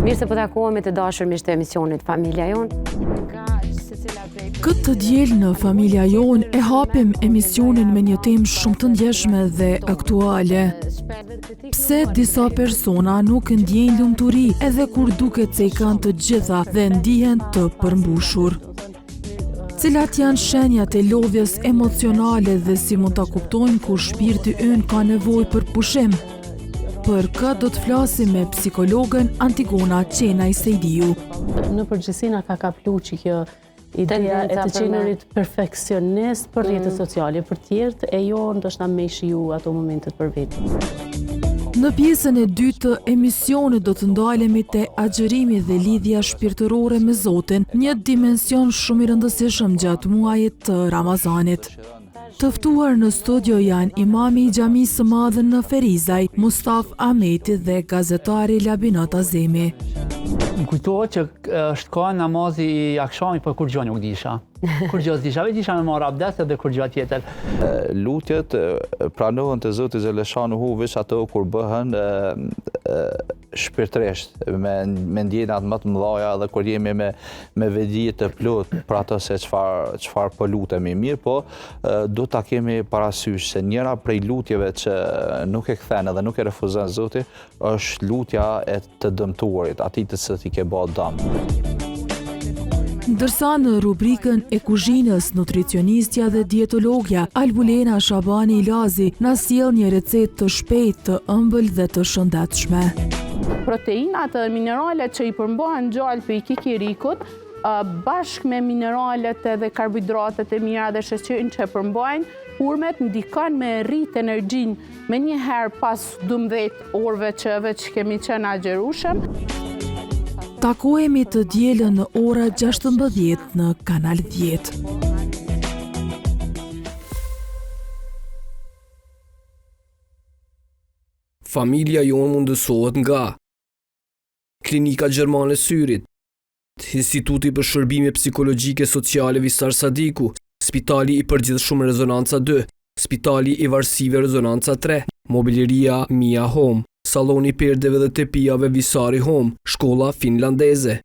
Mirë se po takohemi të dashur miq të emisionit Familja Jon. Këtë diel në Familja Jon e hapim emisionin me një temë shumë të ndjeshme dhe aktuale. Pse disa persona nuk ndjejnë lumturi edhe kur duket se i kanë të gjitha dhe ndihen të përmbushur? Cilat janë shenjat e lodhjes emocionale dhe si mund ta kuptojmë kur shpirti ynë ka nevojë për pushim? Për këtë do të flasim me psikologën Antigona Qenaj Sejdiu. Në përgjithësi na ka kaplu që kjo ideja e të qenurit perfeksionist për rrjetet sociale, për tjerët e jo ndoshta me shiu ato momentet për vetë. Në pjesën e dytë të emisionit do të ndalemi te agjërimi dhe lidhja shpirtërore me Zotin, një dimension shumë i rëndësishëm gjatë muajit të Ramazanit. Të ftuar në studio janë imami i xhamisë së madhe në Ferizaj, Mustaf Ahmeti dhe gazetari Labinot Azemi. Më kujtohet që është ka namazi i akşamit, por kur gjë nuk disha. Kur gjë disha, disha me marr abdest edhe kur gjë tjetër. Lutjet pranohen te Zoti Xheleshanuhu veç ato kur bëhen shpirtërisht, me ndjenjat më të mëdha dhe kur jemi me vedi të plot për ato se çfarë po lutemi. Mirë, po do ta kemi parasysh se njëra prej lutjeve që nuk e kthen edhe nuk e refuzon Zoti është lutja e të dëmtuarit, atij të cilit i ke bë dëm. Ndërsa në rubrikën e kuzhinës, nutricionistja dhe dietologja Albulena Shabani Ilazi na sjell një recetë të shpejtë, të ëmbël dhe të shëndetshme. Proteinat dhe mineralet që i përmbahen gjallë për i kikirikut, bashkë me mineralet dhe karbohidratet e mira dhe sheqerin që përmbajnë, hurmet ndikon me rrit energjinë me një herë pas 12 orëve që veç kemi qenë agjerushëm. Takohemi të dielën në ora 16 në Kanal 10. Familja Jon mundësohet nga Klinika Gjermane Syrit, Instituti për Shërbime Psikologjike Sociale Visar Sadiku, Spitali i Përgjithshëm Rezonanca 2, Spitali i Varësive Rezonanca 3, Mobileria Mia Home, Saloni Perdeve dhe Tepijave Visari Home, Shkolla Finlandeze.